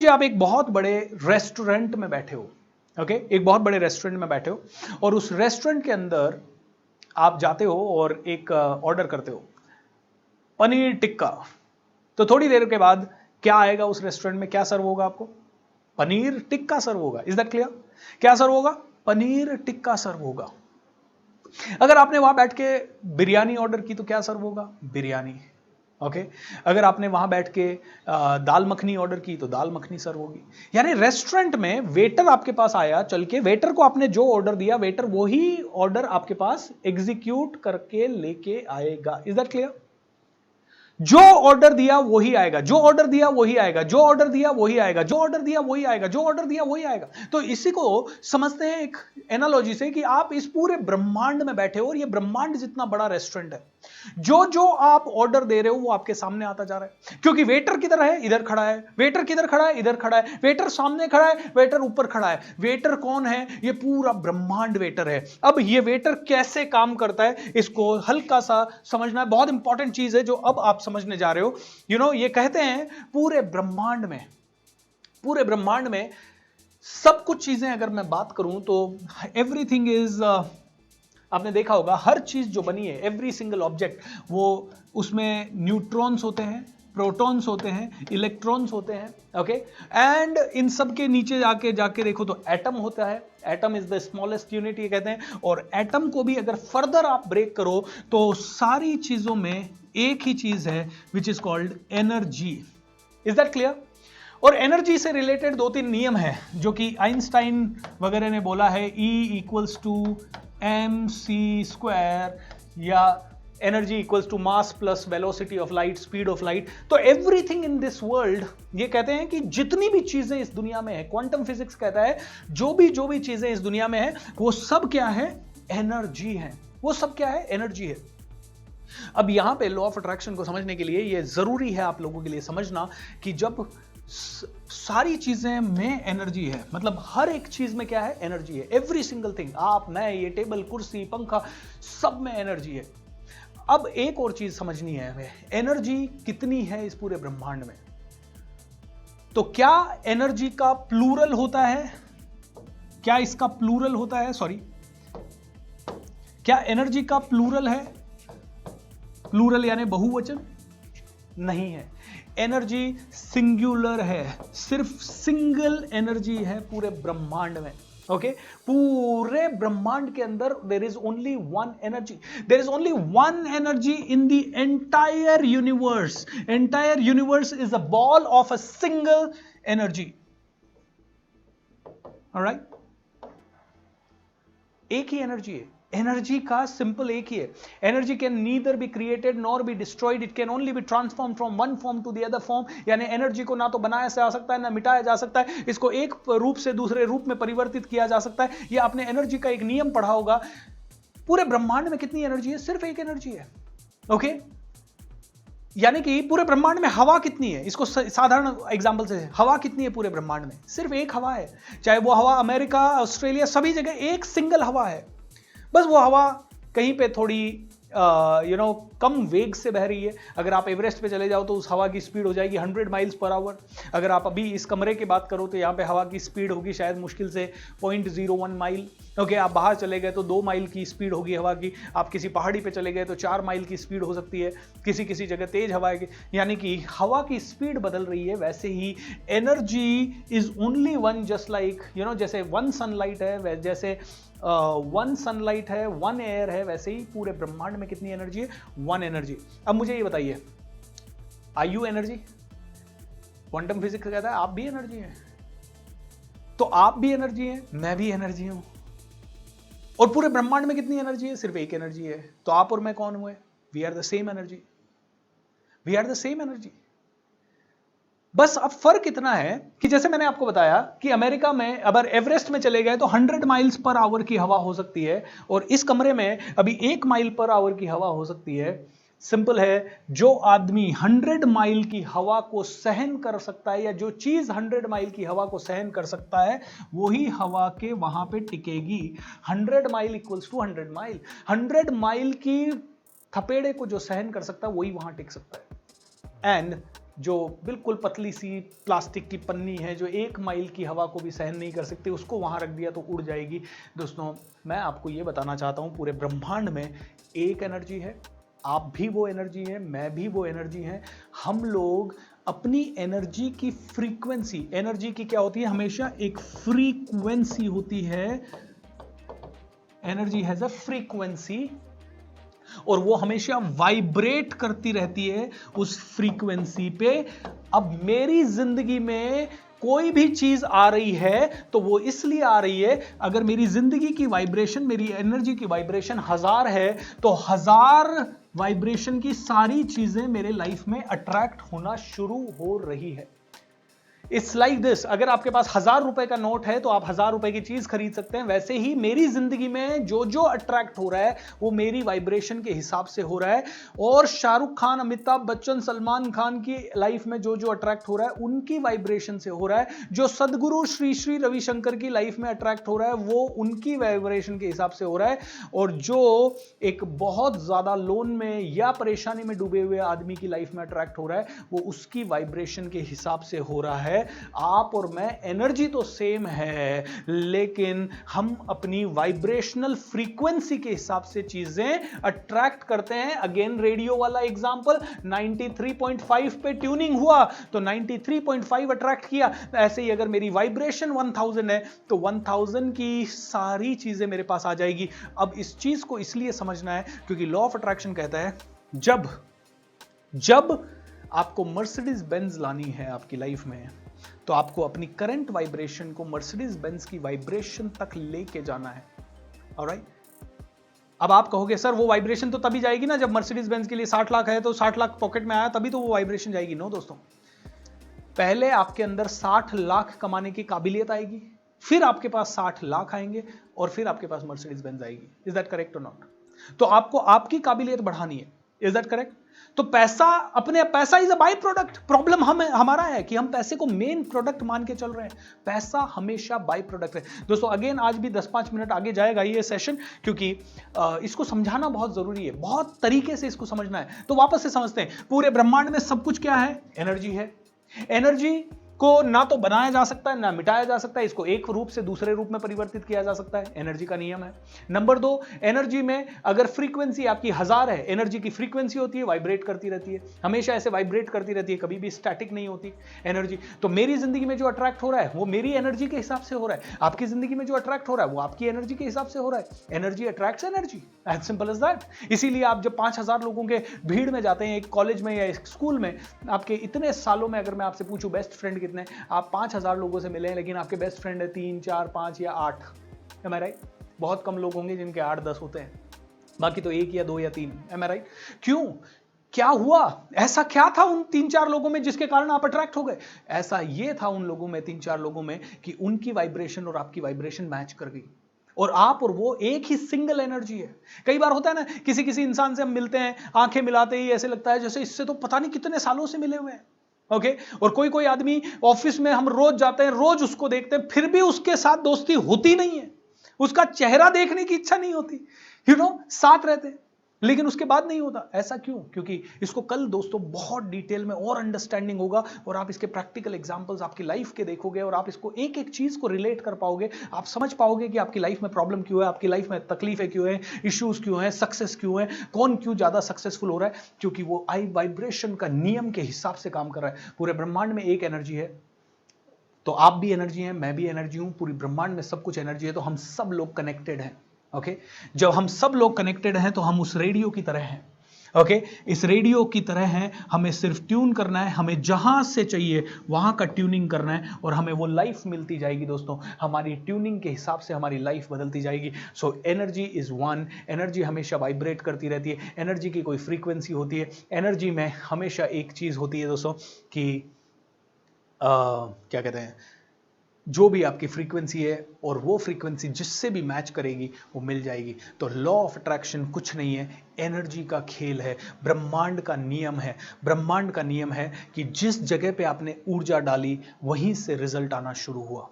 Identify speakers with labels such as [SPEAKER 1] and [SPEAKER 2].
[SPEAKER 1] लीजिए आप एक बहुत बड़े रेस्टोरेंट में बैठे हो, ओके, एक बहुत बड़े रेस्टोरेंट में बैठे हो और उस रेस्टोरेंट के अंदर आप जाते हो और एक ऑर्डर करते हो पनीर टिक्का। तो थोड़ी देर के बाद क्या आएगा उस रेस्टोरेंट में, क्या सर्व होगा आपको? पनीर टिक्का सर्व होगा। Is that clear? क्या सर्व होगा? पनीर टिक्का सर्व होगा। अगर आपने वहां बैठ के बिरयानी ऑर्डर की तो क्या सर्व होगा? बिरयानी। ओके अगर आपने वहां बैठ के दाल मखनी ऑर्डर की तो दाल मखनी सर्व होगी। यानी रेस्टोरेंट में वेटर आपके पास आया चल के, वेटर को आपने जो ऑर्डर दिया वेटर वही ऑर्डर आपके पास एग्जीक्यूट करके लेके आएगा। Is that clear? जो ऑर्डर दिया वही आएगा, जो ऑर्डर दिया वही आएगा, जो ऑर्डर दिया वही आएगा, जो ऑर्डर दिया वही आएगा, जो ऑर्डर दिया वही आएगा। तो इसी को समझते हैं एक एनालॉजी से कि आप इस पूरे ब्रह्मांड में बैठे हो और ये ब्रह्मांड जितना बड़ा रेस्टोरेंट है, जो जो आप ऑर्डर दे रहे हो वो आपके सामने आता जा रहा है। क्योंकि वेटर किधर है? इधर खड़ा है। वेटर किधर खड़ा है? इधर खड़ा है। वेटर सामने खड़ा है, वेटर ऊपर खड़ा है। वेटर कौन है? ये पूरा ब्रह्मांड वेटर है। अब ये वेटर कैसे काम करता है इसको हल्का सा समझना है, बहुत इंपॉर्टेंट चीज है जो अब आप समझने जा रहे हो। ये कहते हैं पूरे ब्रह्मांड में सब कुछ चीजें, अगर मैं बात करूं तो एवरीथिंग इज, आपने देखा होगा हर चीज जो बनी है, एवरी सिंगल ऑब्जेक्ट, वो उसमें न्यूट्रॉन्स होते हैं, प्रोटॉन्स होते हैं, इलेक्ट्रॉन्स होते हैं, ओके। एंड इन सब के नीचे जाके देखो तो एटम होता है। Atom is the smallest unit ये कहते हैं। और एटम को भी अगर फर्दर आप ब्रेक करो तो सारी चीजों में एक ही चीज है which is called energy. Is that clear? और एनर्जी से रिलेटेड 2-3 नियम है जो कि आइंस्टाइन वगैरह ने बोला है, E = mc², या energy equals to mass plus velocity of light, speed of light. तो एवरीथिंग इन दिस वर्ल्ड, ये कहते हैं कि जितनी भी चीजें इस दुनिया में है, क्वांटम फिजिक्स कहता है जो भी चीजें इस दुनिया में है वो सब क्या है? एनर्जी है। वो सब क्या है? एनर्जी है। अब यहां पे लॉ ऑफ अट्रैक्शन को समझने के लिए ये जरूरी है आप लोगों के लिए समझना कि जब सारी चीजें में एनर्जी है, मतलब हर एक चीज में क्या है? एनर्जी है। एवरी सिंगल थिंग, आप, मैं, ये टेबल, कुर्सी, पंखा, सब में एनर्जी है। अब एक और चीज समझनी है हमें, एनर्जी कितनी है इस पूरे ब्रह्मांड में। तो क्या एनर्जी का प्लूरल होता है? क्या इसका प्लूरल होता है? सॉरी, क्या एनर्जी का प्लूरल है? प्लूरल यानी बहुवचन नहीं है। एनर्जी सिंगुलर है, सिर्फ सिंगल एनर्जी है पूरे ब्रह्मांड में। ओके पूरे ब्रह्मांड के अंदर there is only one energy, there is only one energy in the entire universe. Entire universe is a ball of a single energy. Alright, एक ही एनर्जी है। एनर्जी का सिंपल एक ही है, energy can neither be created nor be destroyed, it can only be transform from one form to the other form. यानी energy को ना तो बनाया जा सकता है ना मिटाया जा सकता है, इसको एक रूप से दूसरे रूप में परिवर्तित किया जा सकता है। यह आपने एनर्जी का एक नियम पढ़ा होगा। पूरे ब्रह्मांड में कितनी एनर्जी है? सिर्फ एक एनर्जी है। ओके यानी कि पूरे ब्रह्मांड में हवा कितनी है? इसको साधारण एग्जांपल से, हवा कितनी है पूरे ब्रह्मांड में? सिर्फ एक हवा है। चाहे वो हवा अमेरिका, ऑस्ट्रेलिया, सभी जगह एक सिंगल हवा है। बस वो हवा कहीं पे थोड़ी कम वेग से बह रही है। अगर आप एवरेस्ट पे चले जाओ तो उस हवा की स्पीड हो जाएगी 100 माइल्स पर आवर। अगर आप अभी इस कमरे की बात करो तो यहाँ पे हवा की स्पीड होगी शायद मुश्किल से 0.01 माइल। ओके आप बाहर चले गए तो 2 माइल की स्पीड होगी हवा की। आप किसी पहाड़ी पे चले गए तो 4 माइल की स्पीड हो सकती है, किसी जगह तेज हवा है। यानी कि हवा की स्पीड बदल रही है। वैसे ही energy is only one, just like जैसे वन सनलाइट है, जैसे वन सनलाइट है, वन एयर है, वैसे ही पूरे ब्रह्मांड में कितनी एनर्जी है? One energy. अब मुझे ये बताइए, are you energy? Quantum physics कहता है आप भी एनर्जी हैं। तो आप भी एनर्जी हैं, मैं भी एनर्जी हूं। और पूरे ब्रह्मांड में कितनी एनर्जी है? सिर्फ एक एनर्जी है। तो आप और मैं कौन हुए? We are the same energy, we are the same energy. बस अब फर्क इतना है कि जैसे मैंने आपको बताया कि अमेरिका में अगर एवरेस्ट में चले गए तो 100 माइल्स पर आवर की हवा हो सकती है, और इस कमरे में अभी 1 माइल पर आवर की हवा हो सकती है। सिंपल है, जो आदमी 100 माइल की हवा को सहन कर सकता है, या जो चीज 100 माइल की हवा को सहन कर सकता है, वही हवा के वहां पे टिकेगी। 100 mile equals to 100 mile. 100 mile की थपेड़े को जो सहन कर सकता है वही वहां टिक सकता है। एंड जो बिल्कुल पतली सी प्लास्टिक की पन्नी है जो 1 माइल की हवा को भी सहन नहीं कर सकती, उसको वहां रख दिया तो उड़ जाएगी। दोस्तों मैं आपको ये बताना चाहता हूं, पूरे ब्रह्मांड में एक एनर्जी है, आप भी वो एनर्जी है, मैं भी वो एनर्जी है। हम लोग अपनी एनर्जी की फ्रीक्वेंसी, एनर्जी की क्या होती है, हमेशा एक फ्रीक्वेंसी होती है, एनर्जी हैज अ फ्रीक्वेंसी, और वो हमेशा वाइब्रेट करती रहती है उस फ्रीक्वेंसी पे। अब मेरी जिंदगी में कोई भी चीज आ रही है तो वो इसलिए आ रही है, अगर मेरी जिंदगी की वाइब्रेशन, मेरी एनर्जी की वाइब्रेशन 1000 है तो 1000 वाइब्रेशन की सारी चीजें मेरे लाइफ में अट्रैक्ट होना शुरू हो रही है। इट्स लाइक दिस, अगर आपके पास 1000 रुपए का नोट है तो आप 1000 रुपए की चीज खरीद सकते हैं। वैसे ही मेरी जिंदगी में जो जो अट्रैक्ट हो रहा है वो मेरी वाइब्रेशन के हिसाब से हो रहा है, और शाहरुख खान, अमिताभ बच्चन, सलमान खान की लाइफ में जो जो अट्रैक्ट हो रहा है उनकी वाइब्रेशन से हो रहा है। जो सदगुरु श्री श्री रविशंकर की लाइफ में अट्रैक्ट हो रहा है वो उनकी वाइब्रेशन के हिसाब से हो रहा है। और जो एक बहुत ज्यादा लोन में या परेशानी में डूबे हुए आदमी की लाइफ में अट्रैक्ट हो रहा है वो उसकी वाइब्रेशन के हिसाब से हो रहा है। आप और मैं, एनर्जी तो सेम है, लेकिन हम अपनी वाइब्रेशनल फ्रीक्वेंसी के हिसाब से चीजें अट्रैक्ट करते हैं। अगेन रेडियो वाला एग्जांपल, 93.5 पे ट्यूनिंग हुआ तो 93.5 अट्रैक्ट किया। ऐसे ही अगर मेरी वाइब्रेशन 1000 है तो 1000 की सारी चीजें मेरे पास आ जाएगी। अब इस चीज को इसलिए समझना है क्योंकि लॉ ऑफ अट्रैक्शन कहता है जब आपको मर्सिडीज बेंज लानी है आपकी लाइफ में तो आपको अपनी करंट वाइब्रेशन को मर्सिडीज बेंज की वाइब्रेशन तक लेके जाना है। ऑलराइट, अब आप कहोगे सर वो वाइब्रेशन तो तभी जाएगी ना जब मर्सिडीज बेंज के लिए 60 लाख है तो 60 लाख पॉकेट में आया तभी तो वो वाइब्रेशन जाएगी। नो दोस्तों, पहले आपके अंदर 60 लाख कमाने की काबिलियत आएगी, फिर आपके पास 60 लाख आएंगे और फिर आपके पास मर्सिडीज बेंज आएगी। इज दैट करेक्ट और नॉट? तो आपको आपकी काबिलियत बढ़ानी है। Is that correct? तो पैसा is a by product. Problem हमारा है कि हम पैसे को मेन प्रोडक्ट मान के चल रहे हैं। पैसा हमेशा बाई प्रोडक्ट है। दोस्तों अगेन आज भी 10-5 मिनट आगे जाएगा ये सेशन, क्योंकि इसको समझाना बहुत जरूरी है, बहुत तरीके से इसको समझना है। तो वापस से समझते हैं, पूरे ब्रह्मांड में सब कुछ क्या है? एनर्जी है। एनर्जी को ना तो बनाया जा सकता है ना मिटाया जा सकता है, इसको एक रूप से दूसरे रूप में परिवर्तित किया जा सकता है। एनर्जी का नियम है। नंबर 2, एनर्जी में अगर फ्रीक्वेंसी आपकी 1000 है, एनर्जी की फ्रीक्वेंसी होती है, वाइब्रेट करती रहती है, हमेशा ऐसे वाइब्रेट करती रहती है, कभी भी स्टैटिक नहीं होती एनर्जी। तो मेरी जिंदगी में जो अट्रैक्ट हो रहा है वो मेरी एनर्जी के हिसाब से हो रहा है, आपकी जिंदगी में जो अट्रैक्ट हो रहा है वो आपकी एनर्जी के हिसाब से हो रहा है। Energy attracts energy, as simple as that. इसीलिए आप जब 5000 लोगों के भीड़ में जाते हैं एक कॉलेज में या एक स्कूल में, आपके इतने सालों में अगर मैं आपसे पूछूं बेस्ट फ्रेंड कितने, आप 5000 लोगों से मिले हैं लेकिन आपके बेस्ट फ्रेंड है 3, 4, 5 या 8। एम आई राइट? बहुत कम लोग होंगे जिनके 8-10 होते हैं, बाकी तो 1 या 2 या 3। एम आई राइट? क्यों? क्या हुआ? ऐसा क्या था उन 3-4 लोगों में जिसके कारण आप अट्रैक्ट हो गए? ऐसा ये था उन लोगों में, 3-4 लोगों में, कि उनकी वाइब्रेशन और आपकी वाइब्रेशन मैच कर गई, और आप और वो एक ही सिंगल एनर्जी है। कई बार होता है ना, किसी इंसान से हम मिलते हैं, आंखें मिलाते ही ऐसे लगता है जैसे इससे तो पता नहीं कितने सालों से मिले हुए हैं। ओके, और कोई आदमी ऑफिस में हम रोज जाते हैं, रोज उसको देखते हैं, फिर भी उसके साथ दोस्ती होती नहीं है, उसका चेहरा देखने की इच्छा नहीं होती, साथ रहते हैं लेकिन उसके बाद नहीं होता। ऐसा क्यों? क्योंकि इसको कल दोस्तों बहुत डिटेल में और अंडरस्टैंडिंग होगा, और आप इसके प्रैक्टिकल एग्जांपल्स आपकी लाइफ के देखोगे और आप इसको एक एक चीज को रिलेट कर पाओगे। आप समझ पाओगे कि आपकी लाइफ में प्रॉब्लम क्यों है, आपकी लाइफ में तकलीफें क्यों है, इश्यूज क्यों है, सक्सेस क्यों है, कौन क्यों ज्यादा सक्सेसफुल हो रहा है, क्योंकि वो वाइब्रेशन का नियम के हिसाब से काम कर रहा है। पूरे ब्रह्मांड में एक एनर्जी है, तो आप भी एनर्जी हैं, मैं भी एनर्जी हूं, पूरी ब्रह्मांड में सब कुछ एनर्जी है, तो हम सब लोग कनेक्टेड हैं। ओके, जब हम सब लोग कनेक्टेड हैं तो हम उस रेडियो की तरह हैं। ओके, इस रेडियो की तरह हैं, हमें सिर्फ ट्यून करना है, हमें जहां से चाहिए वहां का ट्यूनिंग करना है और हमें वो लाइफ मिलती जाएगी। दोस्तों हमारी ट्यूनिंग के हिसाब से हमारी लाइफ बदलती जाएगी। So energy is one. Energy हमेशा वाइब्रेट करती रहती है, एनर्जी की कोई फ्रीक्वेंसी होती है। एनर्जी में हमेशा एक चीज होती है दोस्तों कि क्या कहते हैं, जो भी आपकी फ्रीक्वेंसी है और वो फ्रीक्वेंसी जिससे भी मैच करेगी वो मिल जाएगी। तो लॉ ऑफ अट्रैक्शन कुछ नहीं है, एनर्जी का खेल है, ब्रह्मांड का नियम है। ब्रह्मांड का नियम है कि जिस जगह पे आपने ऊर्जा डाली वहीं से रिजल्ट आना शुरू हुआ।